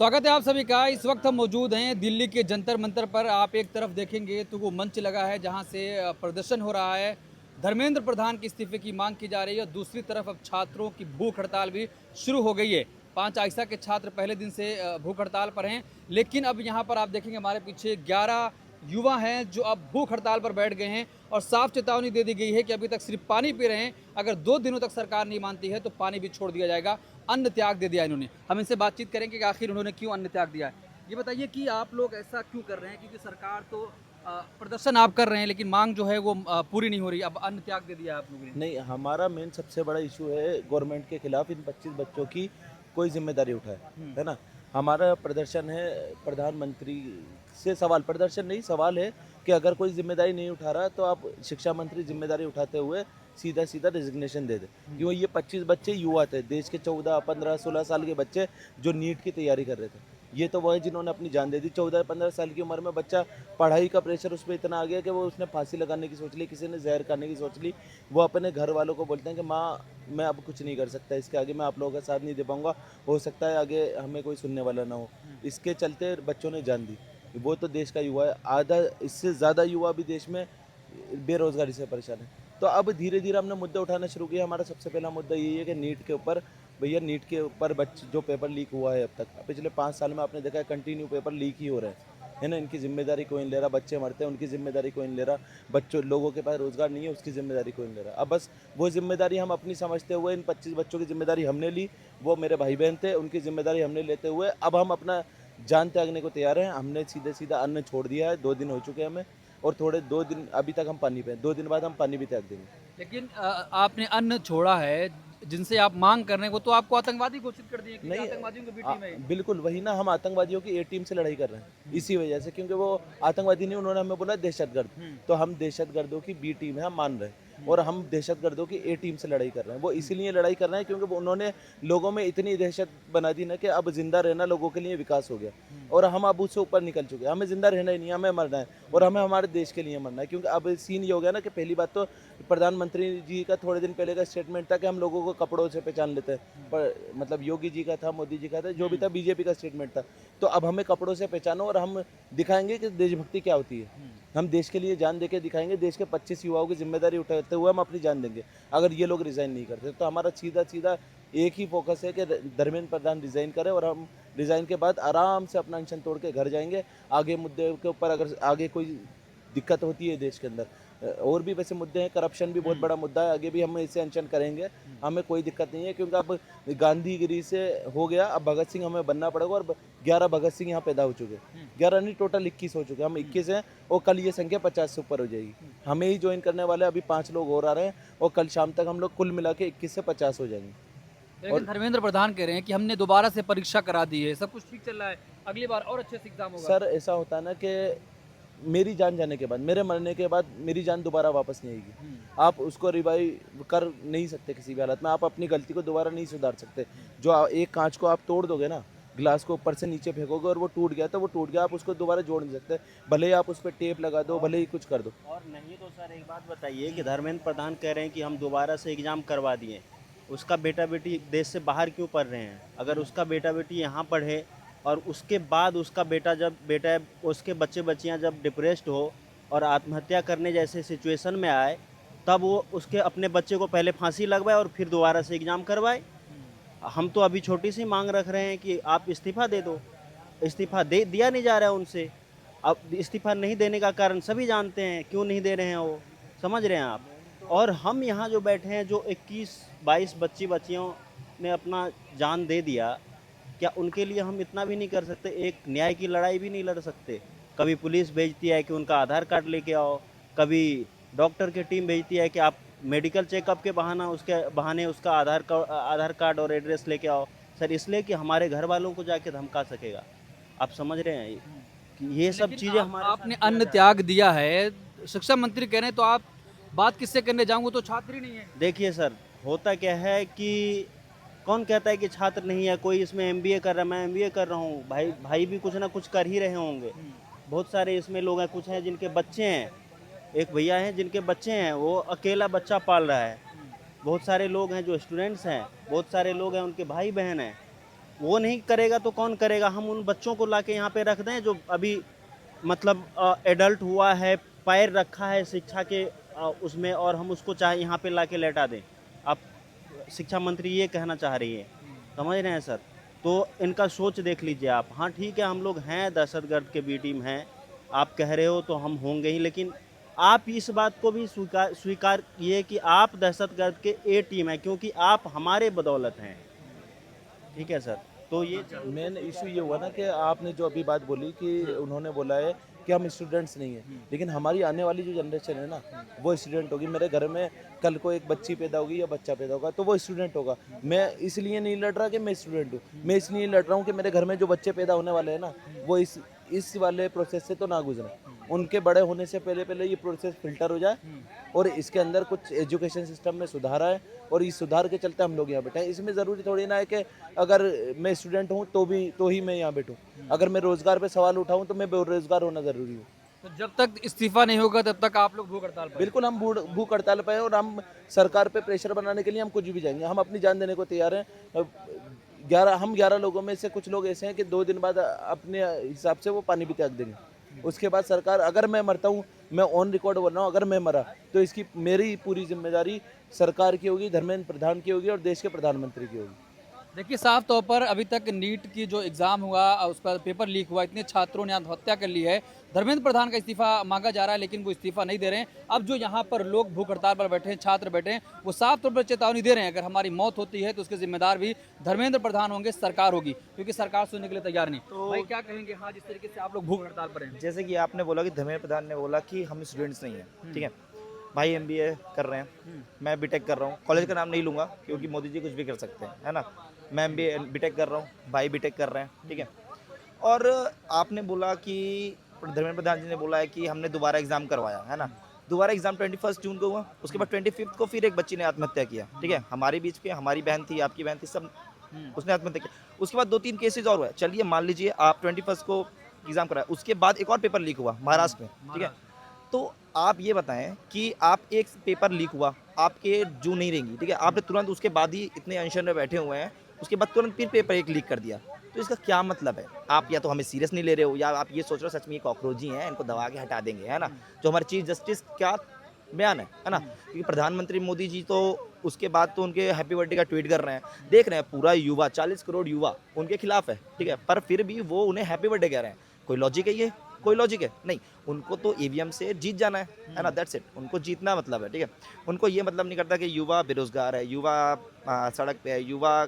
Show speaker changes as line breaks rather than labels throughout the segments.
स्वागत है आप सभी का। इस वक्त हम मौजूद हैं दिल्ली के जंतर मंतर पर। आप एक तरफ देखेंगे तो वो मंच लगा है जहां से प्रदर्शन हो रहा है, धर्मेंद्र प्रधान के इस्तीफे की मांग की जा रही है। और दूसरी तरफ अब छात्रों की भूख हड़ताल भी शुरू हो गई है। 5 आइसा के छात्र पहले दिन से भूख हड़ताल पर हैं, लेकिन अब यहाँ पर आप देखेंगे हमारे पीछे 11 युवा हैं जो अब भूख हड़ताल पर बैठ गए हैं। और साफ चेतावनी दे दी गई है कि अभी तक सिर्फ पानी पी रहे हैं, अगर 2 दिनों तक सरकार नहीं मानती है तो पानी भी छोड़ दिया जाएगा। अन्न त्याग दे दिया इन्होंने। हम इनसे बातचीत करेंगे कि आखिर उन्होंने क्यों अन्न त्याग दिया है। ये बताइए कि आप लोग ऐसा क्यों कर रहे हैं, क्योंकि सरकार तो प्रदर्शन आप कर रहे हैं लेकिन मांग जो है वो पूरी नहीं हो रही, अब अन्न त्याग दे दिया है आप लोगों ने।
नहीं, हमारा मेन सबसे बड़ा इशू है गवर्नमेंट के खिलाफ इन 25 बच्चों की कोई जिम्मेदारी उठाए, है ना। हमारा प्रदर्शन है प्रधानमंत्री से सवाल, प्रदर्शन नहीं सवाल है कि अगर कोई जिम्मेदारी नहीं उठा रहा तो आप शिक्षा मंत्री जिम्मेदारी उठाते हुए सीधा सीधा रेजिग्नेशन दे दे। क्यों ये 25 बच्चे युवा थे, देश के 14 15 16 साल के बच्चे जो नीट की तैयारी कर रहे थे। ये तो वह है जिन्होंने अपनी जान दे दी। 14 15 साल की उम्र में बच्चा, पढ़ाई का प्रेशर उस पर इतना आ गया कि वो उसने फांसी लगाने की सोच ली, किसी ने जहर खाने की सोच ली। वो अपने घर वालों को बोलते हैं कि माँ मैं अब कुछ नहीं कर सकता, इसके आगे मैं आप लोगों का साथ नहीं दे पाऊंगा, हो सकता है आगे हमें कोई सुनने वाला ना हो। इसके चलते बच्चों ने जान दी। वो तो देश का युवा है, आधा इससे ज़्यादा युवा भी देश में बेरोजगारी से परेशान है। तो अब धीरे धीरे हमने मुद्दे उठाना शुरू किया। हमारा सबसे पहला मुद्दा यही है कि नीट के ऊपर, भैया नीट के ऊपर बच्चे जो पेपर लीक हुआ है अब तक पिछले 5 साल में आपने देखा है कंटिन्यू पेपर लीक ही हो रहे हैं, है ना। इनकी जिम्मेदारी कोई नहीं ले रहा, बच्चे मरते हैं उनकी जिम्मेदारी कोई नहीं ले रहा, बच्चों लोगों के पास रोजगार नहीं है उसकी जिम्मेदारी कोई नहीं ले रहा। अब बस वो जिम्मेदारी हम अपनी समझते हुए इन 25 बच्चों की जिम्मेदारी हमने ली। वो मेरे भाई बहन थे, उनकी जिम्मेदारी हमने लेते हुए अब हम अपना जान त्यागने को तैयार हैं। हमने सीधे सीधा अन्न छोड़ दिया है, 2 दिन हो चुके हैं हमें। और थोड़े 2 दिन अभी तक हम पानी पे हैं, 2 दिन बाद हम पानी भी त्याग देंगे।
लेकिन आपने अन्न छोड़ा है, जिनसे आप मांग कर रहे हैं वो तो आपको आतंकवादी घोषित कर दिए, क्योंकि
नहीं,
आतंकवादियों की बी टीम है।
बिल्कुल वही ना, हम आतंकवादियों की ए टीम से लड़ाई कर रहे हैं इसी वजह से, क्योंकि वो आतंकवादी नहीं, उन्होंने हमें बोला दहशतगर्द। तो हम दहशतगर्दों की बी टीम है, हम मान रहे हैं। और हम दहशतगर्दों की ए टीम से लड़ाई कर रहे हैं। वो इसीलिए लड़ाई कर रहे हैं क्योंकि वो उन्होंने लोगों में इतनी दहशत बना दी ना कि अब जिंदा रहना लोगों के लिए विकास हो गया। और हम अब उससे ऊपर निकल चुके हैं, हमें जिंदा रहना ही नहीं, हमें मरना है। और हमें हमारे देश के लिए मरना है, क्योंकि अब सीन ये हो गया ना कि पहली बात तो प्रधानमंत्री जी का थोड़े दिन पहले का स्टेटमेंट था कि हम लोगों को कपड़ों से पहचान लेते हैं। पर मतलब योगी जी का था, मोदी जी का था, जो भी था, बीजेपी का स्टेटमेंट था। तो अब हमें कपड़ों से पहचानो और हम दिखाएंगे कि देशभक्ति क्या होती है। हम देश के लिए जान देके दिखाएंगे। देश के 25 युवाओं की जिम्मेदारी उठाते हुए हम अपनी जान देंगे अगर ये लोग रिजाइन नहीं करते। तो हमारा सीधा सीधा एक ही फोकस है कि धर्मेंद्र प्रधान रिजाइन करें और हम रिजाइन के बाद आराम से अपना अनशन तोड़ के घर जाएंगे। आगे मुद्दे के ऊपर अगर आगे कोई दिक्कत होती है देश के अंदर, और भी वैसे मुद्दे हैं, करप्शन भी बहुत बड़ा मुद्दा है, आगे भी हम इसे अनशन करेंगे। हमें कोई दिक्कत नहीं है, क्योंकि अब गांधीगिरी से हो गया, अब भगत सिंह हमें बनना पड़ेगा। और 11 भगत सिंह यहाँ पैदा हो चुके हैं, 11 नहीं टोटल 21 हो चुके हैं, हम 21 हैं। और कल ये संख्या 50 से ऊपर हो जाएगी। हमें ही ज्वाइन करने वाले अभी 5 लोग और आ रहे हैं, और कल शाम तक हम लोग कुल मिला के 21 से 50 हो जाएंगे।
लेकिन
और
धर्मेंद्र प्रधान कह रहे हैं कि हमने दोबारा से परीक्षा करा दी है, सब कुछ ठीक चल रहा है, अगली बार और अच्छे से एग्जाम होगा।
सर ऐसा होता है ना कि मेरी जान जाने के बाद, मेरे मरने के बाद मेरी जान दोबारा वापस नहीं आएगी। आप उसको रिवाइव कर नहीं सकते किसी भी हालत में, आप अपनी गलती को दोबारा नहीं सुधार सकते। जो एक कांच को आप तोड़ दोगे ना, ग्लास को ऊपर से नीचे फेंकोगे और वो टूट गया तो वो टूट गया, आप उसको दोबारा जोड़ नहीं सकते। भले ही आप उस पर टेप लगा दो, भले ही कुछ कर दो।
और नहीं तो सर एक बात बताइए कि धर्मेंद्र प्रधान कह रहे हैं कि हम दोबारा से एग्ज़ाम करवा दिए, उसका बेटा बेटी देश से बाहर क्यों पढ़ रहे हैं? अगर उसका बेटा बेटी यहाँ पढ़े और उसके बाद उसका बेटा उसके बच्चे बच्चियाँ जब डिप्रेस्ड हो और आत्महत्या करने जैसे सिचुएशन में आए, तब वो उसके अपने बच्चे को पहले फांसी लगवाए और फिर दोबारा से एग्ज़ाम करवाए। हम तो अभी छोटी सी मांग रख रहे हैं कि आप इस्तीफ़ा दे दो। इस्तीफ़ा दे दिया नहीं जा रहा है उनसे। अब इस्तीफ़ा नहीं देने का कारण सभी जानते हैं, क्यों नहीं दे रहे हैं वो, समझ रहे हैं आप। और हम यहाँ जो बैठे हैं, जो 21-22 बच्चियों ने अपना जान दे दिया, क्या उनके लिए हम इतना भी नहीं कर सकते? एक न्याय की लड़ाई भी नहीं लड़ सकते? कभी पुलिस भेजती है कि उनका आधार कार्ड लेके आओ, कभी डॉक्टर की टीम भेजती है कि आप मेडिकल चेकअप के बहाने उसका आधार कार्ड और एड्रेस लेके आओ। सर इसलिए कि हमारे घर वालों को जाके धमका सकेगा। आप समझ रहे हैं कि ये सब
लेकिन
चीज़ें हमारे साथ
आपने
किया
अन्न
जा रहा है।
त्याग दिया है, शिक्षा मंत्री कह रहे हैं, तो आप बात किससे करने जाऊंगे, तो छात्र ही नहीं है।
देखिए सर, होता क्या है कि कौन कहता है कि छात्र नहीं है? कोई इसमें एमबीए कर रहा है, मैं एमबीए कर रहा हूँ, भाई भाई भी कुछ ना कुछ कर ही रहे होंगे। बहुत सारे इसमें लोग हैं, कुछ हैं जिनके बच्चे हैं, एक भैया हैं जिनके बच्चे हैं, वो अकेला बच्चा पाल रहा है। बहुत सारे लोग हैं जो स्टूडेंट्स हैं, बहुत सारे लोग हैं उनके भाई बहन हैं। वो नहीं करेगा तो कौन करेगा? हम उन बच्चों को लाके यहाँ पे रख दें जो अभी मतलब एडल्ट हुआ है, पैर रखा है शिक्षा के उसमें, और हम उसको चाहे यहाँ पे लाके लेटा दें? आप शिक्षा मंत्री ये कहना चाह रही है, समझ रहे हैं सर? तो इनका सोच देख लीजिए आप। हाँ ठीक है, हम लोग हैं दहशतगर्द के बी टीम हैं, आप कह रहे हो तो हम होंगे ही, लेकिन आप इस बात को भी स्वीकार ये कि आप दहशतगर्द के ए टीम है, क्योंकि आप हमारे बदौलत हैं। ठीक है सर, तो ये
मेन इशू ये हुआ ना कि आपने जो अभी बात बोली कि उन्होंने बोला है कि हम स्टूडेंट्स नहीं हैं, लेकिन हमारी आने वाली जो जनरेशन है ना वो स्टूडेंट होगी। मेरे घर में कल को एक बच्ची पैदा होगी या बच्चा पैदा होगा तो वो स्टूडेंट होगा। मैं इसलिए नहीं लड़ रहा कि मैं स्टूडेंट हूँ, मैं इसलिए लड़ रहा हूँ कि मेरे घर में जो बच्चे पैदा होने वाले हैं ना वो इस वाले प्रोसेस से तो ना गुजरे, उनके बड़े होने से पहले पहले ये प्रोसेस फिल्टर हो जाए और इसके अंदर कुछ एजुकेशन सिस्टम में सुधार आए और इस सुधार के चलते हम लोग यहाँ बैठे हैं। इसमें ज़रूरी थोड़ी ना है कि अगर मैं स्टूडेंट हूँ तो ही मैं यहाँ बैठूँ। अगर मैं रोज़गार पे सवाल उठाऊँ तो मैं बेरोजगार होना ज़रूरी हूँ।
तो जब तक इस्तीफा नहीं होगा तब तक आप लोग भूख हड़ताल पर हैं।
बिल्कुल हम भूख हड़ताल पे हैं और हम सरकार पे प्रेशर बनाने के लिए हम कुछ भी जाएंगे, हम अपनी जान देने को तैयार हैं। 11 लोगों में से कुछ लोग ऐसे हैं कि 2 दिन बाद अपने हिसाब से वो पानी भी त्याग देंगे। उसके बाद सरकार, अगर मैं मरता हूँ, मैं ऑन रिकॉर्ड बोल रहा हूँ, अगर मैं मरा तो इसकी मेरी पूरी जिम्मेदारी सरकार की होगी, धर्मेंद्र प्रधान की होगी और देश के प्रधानमंत्री की होगी।
देखिए साफ तौर पर अभी तक नीट की जो एग्ज़ाम हुआ उसका पेपर लीक हुआ, इतने छात्रों ने आत्महत्या कर ली है। धर्मेंद्र प्रधान का इस्तीफा मांगा जा रहा है लेकिन वो इस्तीफा नहीं दे रहे हैं। अब जो यहाँ पर लोग भूख हड़ताल पर बैठे हैं, छात्र बैठे हैं, वो साफ तौर पर चेतावनी दे रहे हैं अगर हमारी मौत होती है तो उसके जिम्मेदार भी धर्मेंद्र प्रधान होंगे, सरकार होगी, क्योंकि सरकार सुनने के लिए तैयार नहीं। तो भाई क्या कहेंगे? हाँ, जिस तरीके से आप लोग भूख हड़ताल पर हैं,
जैसे कि आपने बोला कि धर्मेंद्र प्रधान ने बोला कि हम स्टूडेंट्स नहीं हैं, ठीक है भाई, MBA कर रहे हैं, मैं बीटेक कर रहा हूँ, कॉलेज का नाम नहीं लूँगा क्योंकि मोदी जी कुछ भी कर सकते हैं, है ना। मैं MBA बीटेक कर रहा हूँ, भाई बीटेक कर रहे हैं, ठीक है। और आपने बोला कि धर्मेंद्र प्रधान जी ने बोला है कि हमने दोबारा एग्ज़ाम करवाया, है ना। दोबारा एग्ज़ाम 21 जून को हुआ, उसके बाद 25 को फिर एक बच्ची ने आत्महत्या किया, ठीक है। हमारे बीच के, हमारी बहन थी, आपकी बहन थी, सब उसने आत्महत्या किया। उसके बाद 2-3 केसेज और हुए। चलिए मान लीजिए आप 21 को एग्ज़ाम कराया, उसके बाद एक और पेपर लीक हुआ महाराष्ट्र में, ठीक है। तो आप ये बताएं कि आप एक पेपर लीक हुआ, आपके जो नहीं रहेंगी, ठीक है, आपने तुरंत उसके बाद ही इतने अनशन में बैठे हुए हैं, उसके बाद तुरंत फिर पेपर एक लीक कर दिया, तो इसका क्या मतलब है? आप या तो हमें सीरियस नहीं ले रहे हो या आप ये सोच रहे हो सच में ये कॉकरोच ही हैं, इनको दबा के हटा देंगे, है ना। जो हमारे चीफ जस्टिस क्या बयान है ना, क्योंकि प्रधानमंत्री मोदी जी तो उसके बाद तो उनके हैप्पी बर्थडे का ट्वीट कर रहे हैं, देख रहे हैं पूरा युवा 40 करोड़ युवा उनके खिलाफ है, ठीक है, पर फिर भी वो उन्हें हैप्पी बर्थडे कह रहे हैं। कोई लॉजिक है ये? कोई लॉजिक है नहीं। उनको तो EVM से जीत जाना है ना, दैट्स इट। उनको जीतना मतलब है, ठीक है। उनको ये मतलब नहीं करता कि युवा बेरोजगार है, युवा सड़क पे है, युवा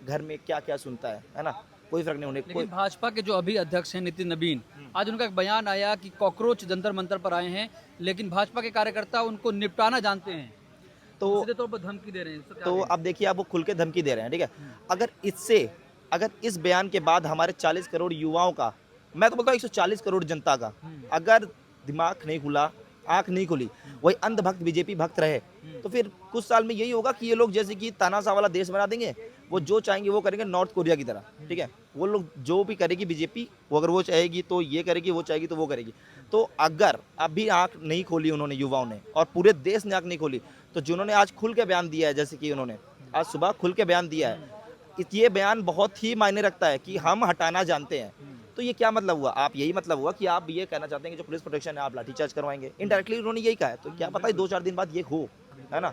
घर में क्या क्या सुनता है ना, कोई फर्क नहीं उन्हें।
लेकिन भाजपा के जो अभी अध्यक्ष हैं नितिन नवीन, आज उनका एक बयान आया कि कॉकरोच जंतर मंतर पर आए हैं लेकिन भाजपा के कार्यकर्ता उनको निपटाना जानते हैं, तो सीधे तौर पर धमकी दे रहे हैं।
तो अब देखिए, आप वो खुल के धमकी दे रहे हैं, ठीक है। अगर इस बयान के बाद हमारे 40 करोड़ युवाओं का, मैं तो बोलता हूँ 140 करोड़ जनता का अगर दिमाग नहीं खुला, आंख नहीं खुली, वही अंधभक्त बीजेपी भक्त रहे, तो फिर कुछ साल में यही होगा कि ये लोग जैसे कि तानाशाह वाला देश बना देंगे, वो जो चाहेंगे वो करेंगे, नॉर्थ कोरिया की तरह, ठीक है। वो लोग जो भी करेगी बीजेपी, वो अगर वो चाहेगी तो ये करेगी, वो चाहेगी तो वो करेगी। तो अगर अभी आंख नहीं खोली उन्होंने, युवाओं ने, और पूरे देश ने आंख नहीं खोली, तो जिन्होंने आज खुल के बयान दिया है, जैसे कि उन्होंने आज सुबह खुल के बयान दिया है, ये बयान बहुत ही मायने रखता है कि हम हटाना जानते हैं। तो ये क्या मतलब हुआ? आप यही मतलब हुआ कि आप ये कहना चाहते हैं कि जो पुलिस प्रोटेक्शन है आप लाठीचार्ज करवाएंगे। इनडायरेक्टली उन्होंने यही कहा है, तो क्या पता है 2-4 दिन बाद ये हो, है ना।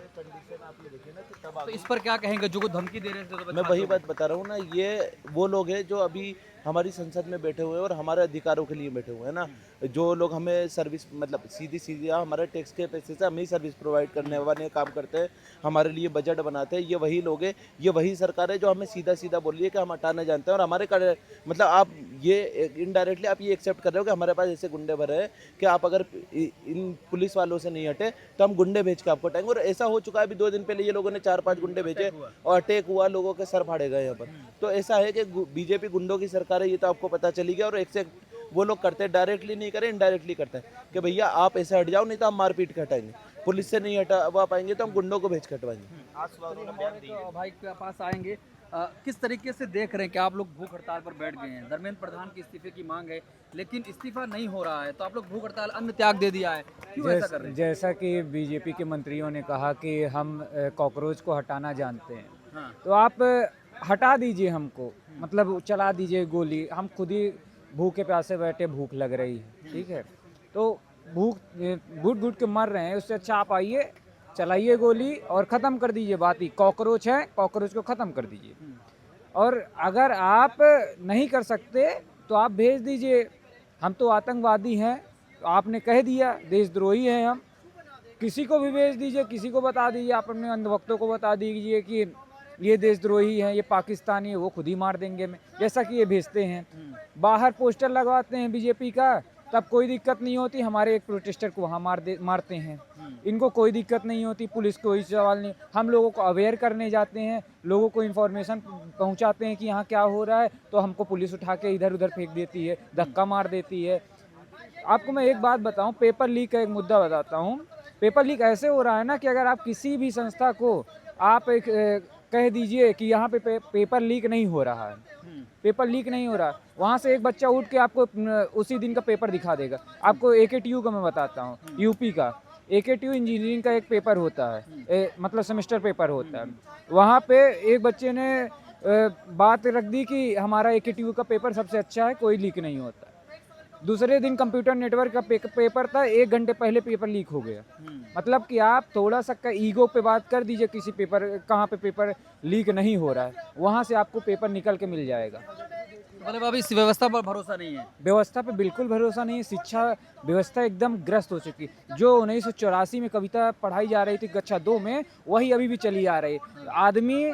तो इस पर क्या कहेंगे जो को धमकी दे रहे हैं? तो
मैं वही बात बता रहा हूँ ना, ये वो लोग हैं जो अभी हमारी संसद में बैठे हुए हैं और हमारे अधिकारों के लिए बैठे हुए हैं ना। जो लोग हमें सर्विस, मतलब सीधी हमारे टैक्स के पैसे से हमें सर्विस प्रोवाइड करने वाले काम करते हैं, हमारे लिए बजट बनाते हैं, ये वही लोग हैं, ये वही सरकार है जो हमें सीधा बोल रही है कि हम हटाना जानते हैं। और हमारे मतलब आप ये इनडायरेक्टली आप ये एक्सेप्ट कर रहे हो कि हमारे पास ऐसे गुंडे भरे हैं कि आप अगर इन पुलिस वालों से नहीं हटे तो हम गुंडे भेज के आपको हटाएंगे। और ऐसा हो चुका है, अभी 2 दिन पहले ये लोगों ने 4-5 गुंडे भेजे और अटैक हुआ, लोगों के सर फाड़े गए यहाँ पर। तो ऐसा है कि बीजेपी गुंडों की सरकार है, ये तो आपको पता चली गया। और एक्सेप्ट वो लोग करते हैं, डायरेक्टली नहीं करें, इनडायरेक्टली करते हैं कि भैया आप ऐसे हट जाओ, नहीं तो हम मारपीट के हटाएंगे। पुलिस से नहीं हटवा पाएंगे तो हम गुंडों को भेज के हटवाएंगे।
भाई के पास आएंगे, किस तरीके से देख रहे हैं कि आप लोग भूख हड़ताल पर बैठ गए हैं? धर्मेंद्र प्रधान के इस्तीफे की मांग है लेकिन इस्तीफा नहीं हो रहा है, तो आप लोग भूख हड़ताल, अन्न त्याग दे दिया है, क्यों ऐसा कर रहे हैं?
जैसा कि बीजेपी के मंत्रियों ने कहा कि हम कॉकरोच को हटाना जानते हैं,
हाँ।
तो आप हटा दीजिए हमको, मतलब चला दीजिए गोली, हम खुद ही भूखे प्यासे बैठे, भूख लग रही है, ठीक है, तो भूख घुट घुट के मर रहे हैं, उससे अच्छा आप आइए, चलाइए गोली और ख़त्म कर दीजिए बात ही। कॉकरोच है, कॉकरोच को ख़त्म कर दीजिए। और अगर आप नहीं कर सकते तो आप भेज दीजिए, हम तो आतंकवादी हैं, तो आपने कह दिया देशद्रोही हैं हम, किसी को भी भेज दीजिए, किसी को बता दीजिए, आप अपने अंधभक्तों को बता दीजिए कि ये देशद्रोही हैं, ये पाकिस्तानी है, वो खुद ही मार देंगे हमें, जैसा कि ये भेजते हैं। बाहर पोस्टर लगवाते हैं बीजेपी का, तब कोई दिक्कत नहीं होती, हमारे एक प्रोटेस्टर को वहाँ मारते हैं, इनको कोई दिक्कत नहीं होती, पुलिस कोई सवाल नहीं। हम लोगों को अवेयर करने जाते हैं, लोगों को इन्फॉर्मेशन पहुँचाते हैं कि यहाँ क्या हो रहा है, तो हमको पुलिस उठा के इधर उधर फेंक देती है, धक्का मार देती है। आपको मैं एक बात बताऊं, पेपर लीक का एक मुद्दा बताता हूं। पेपर लीक ऐसे हो रहा है ना कि अगर आप किसी भी संस्था को आप एक कह दीजिए कि यहाँ पे पेपर लीक नहीं हो रहा है, पेपर लीक नहीं हो रहा, वहाँ से एक बच्चा उठ के आपको उसी दिन का पेपर दिखा देगा। आपको AKTU का मैं बताता हूँ, यूपी का AKTU इंजीनियरिंग का एक पेपर होता है, मतलब सेमेस्टर पेपर होता है। वहाँ पे एक बच्चे ने बात रख दी कि हमारा AKTU का पेपर सबसे अच्छा है, कोई लीक नहीं होता। दूसरे दिन कंप्यूटर नेटवर्क का पेपर था, 1 घंटे पहले पेपर लीक हो गया। मतलब कि आप थोड़ा सा ईगो पे बात कर दीजिए, किसी पेपर कहाँ पे पेपर लीक नहीं हो रहा है, वहाँ से आपको पेपर निकल के मिल जाएगा।
मतलब अभी इस व्यवस्था पर भरोसा नहीं है।
व्यवस्था पे बिल्कुल भरोसा नहीं है, शिक्षा व्यवस्था एकदम ग्रस्त हो चुकी। जो 1984 में कविता पढ़ाई जा रही थी कक्षा 2 में, वही अभी भी चली आ रही है। आदमी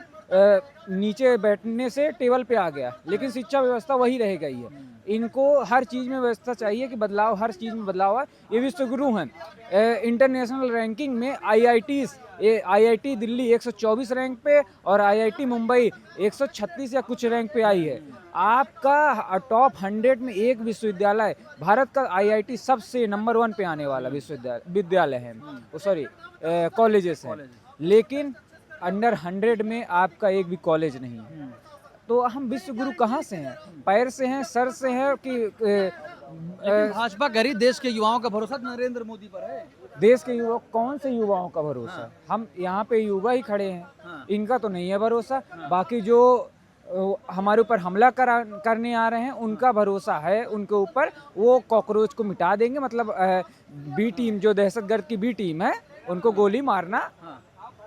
नीचे बैठने से टेबल पे आ गया, लेकिन शिक्षा व्यवस्था वही रह गई है। इनको हर चीज़ में व्यवस्था चाहिए कि बदलाव, हर चीज़ में बदलाव है। ये विश्वगुरु हैं। इंटरनेशनल रैंकिंग में IIT दिल्ली 124 रैंक पे और IIT मुंबई 136 या कुछ रैंक पे आई है। आपका टॉप 100 में एक विश्वविद्यालय, भारत का IIT सबसे नंबर 1 पे आने वाला विद्यालय है, सॉरी कॉलेजेस हैं, लेकिन अंडर 100 में आपका एक भी कॉलेज नहीं है। तो हम विश्व गुरु कहाँ से हैं? पैर से हैं, सर से हैं कि
लेकिन भाजपा गरीब देश के युवाओं का भरोसा तो नरेंद्र मोदी पर है।
देश के युवा, कौन से युवाओं का भरोसा? हम यहाँ पे युवा ही खड़े हैं, इनका तो नहीं है भरोसा। बाकी जो हमारे ऊपर हमला करने आ रहे हैं, उनका भरोसा है उनके ऊपर, वो कॉकरोच को मिटा देंगे। मतलब बी टीम, जो दहशतगर्द की बी टीम है, उनको गोली मारना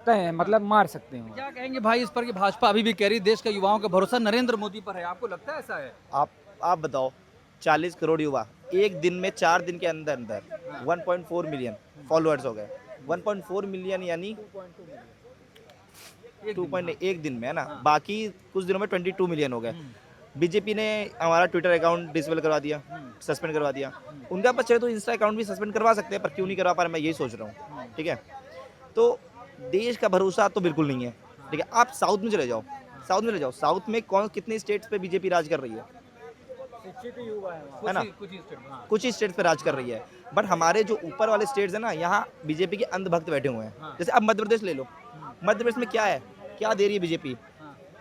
तय, मतलब मार सकते हैं।
क्या कहेंगे भाई इस पर कि भाजपा अभी भी कह रही देश के युवाओं का भरोसा नरेंद्र मोदी पर है, आपको लगता है ऐसा है?
आप बताओ, 40 करोड़ युवा एक दिन में 4 दिन के अंदर अंदर 1.4 मिलियन फॉलोअर्स हो गए। 1.4 मिलियन यानी 2.1 दिन में, है ना। बाकी कुछ दिनों में 22 मिलियन हो गए। बीजेपी ने हमारा ट्विटर अकाउंट डिसेबल करवा दिया, सस्पेंड करवा दिया। उनका पास चाहे तो इंस्टा अकाउंट भी सस्पेंड करवा सकते हैं, पर क्यों नहीं करवा पा रहे, मैं यही सोच रहा हूँ। ठीक है, तो देश का भरोसा तो बिल्कुल नहीं है। ठीक है, आप साउथ में चले जाओ, साउथ में कितने स्टेट्स पे बीजेपी राज कर रही है ना। कुछ ही स्टेट्स पे राज कर रही है, बट हमारे जो ऊपर वाले स्टेट्स है ना, यहाँ बीजेपी के अंधभक्त बैठे हुए हैं। जैसे अब मध्य प्रदेश ले लो, मध्य प्रदेश में क्या है, क्या दे रही है बीजेपी?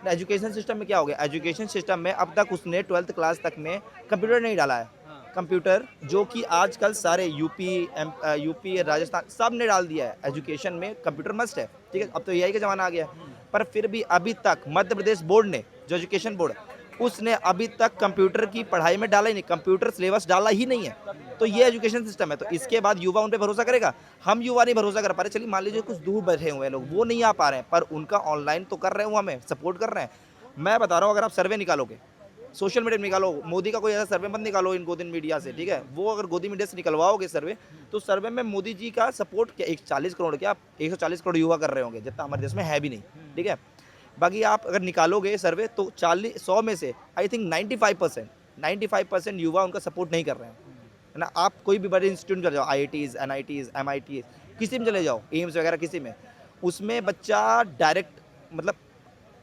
एजुकेशन सिस्टम में क्या हो गया? एजुकेशन सिस्टम में अब तक उसने 12th क्लास तक में कंप्यूटर नहीं डाला है। कंप्यूटर जो कि आजकल सारे यूपी राजस्थान सब ने डाल दिया है। एजुकेशन में कंप्यूटर मस्ट है। ठीक है, अब तो AI का ज़माना आ गया, पर फिर भी अभी तक मध्य प्रदेश बोर्ड ने, जो एजुकेशन बोर्ड, उसने अभी तक कंप्यूटर की पढ़ाई में डाला ही नहीं, कंप्यूटर सिलेबस डाला ही नहीं है। तो ये एजुकेशन सिस्टम है। तो इसके बाद युवा उन पर भरोसा करेगा? हम युवा नहीं भरोसा कर पा रहे। चलिए मान लीजिए कुछ दूर बैठे हुए लोग, वो नहीं आ पा रहे हैं, पर उनका ऑनलाइन तो कर रहे हैं, वो हमें सपोर्ट कर रहे हैं। मैं बता रहा हूँ, अगर आप सर्वे निकालोगे, सोशल मीडिया में निकालो, मोदी का कोई ऐसा सर्वे मत निकालो इन गोदी मीडिया से। ठीक है, वो अगर गोदी मीडिया से निकलवाओगे सर्वे, तो सर्वे में मोदी जी का सपोर्ट क्या 140 करोड़, क्या 140 करोड़ युवा कर रहे होंगे, जितना हमारे देश में है भी नहीं। ठीक है, बाकी आप अगर निकालोगे सर्वे, तो 100 में से आई थिंक 95% युवा उनका सपोर्ट नहीं कर रहे हैं, है ना। आप कोई भी बड़े इंस्टीट्यूट में चले जाओ, IITs, NITs, MITs, किसी में चले जाओ, एम्स वगैरह किसी में, उसमें बच्चा डायरेक्ट मतलब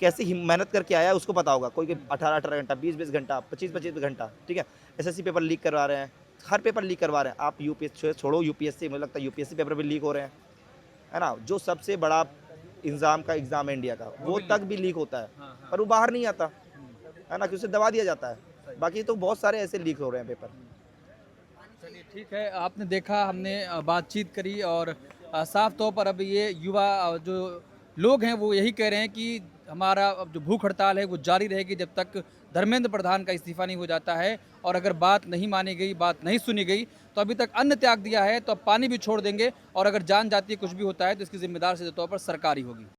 कैसे मेहनत करके आया है उसको पता होगा। कोई 18 घंटा, 20 घंटा, 25 घंटा। ठीक है, SSC पेपर लीक करवा रहे हैं, हर पेपर लीक करवा रहे हैं। आप UPSC छोड़ो, UPSC, मुझे लगता है UPSC पेपर भी लीक हो रहे हैं, है ना। जो सबसे बड़ा एग्ज़ाम है इंडिया का, वो तक भी लीक होता है, पर वो बाहर नहीं आता, है ना, कि उसे दबा दिया जाता है। बाकी तो बहुत सारे ऐसे लीक हो रहे हैं पेपर।
चलिए ठीक है, आपने देखा, हमने बातचीत करी और साफ तौर पर अब ये युवा जो लोग हैं वो यही कह रहे हैं कि हमारा अब जो भूख हड़ताल है वो जारी रहेगी जब तक धर्मेंद्र प्रधान का इस्तीफा नहीं हो जाता है। और अगर बात नहीं मानी गई, बात नहीं सुनी गई, तो अभी तक अन्न त्याग दिया है तो अब पानी भी छोड़ देंगे। और अगर जान जाती है कुछ भी होता है तो इसकी जिम्मेदार सीधे तौर पर सरकार ही होगी।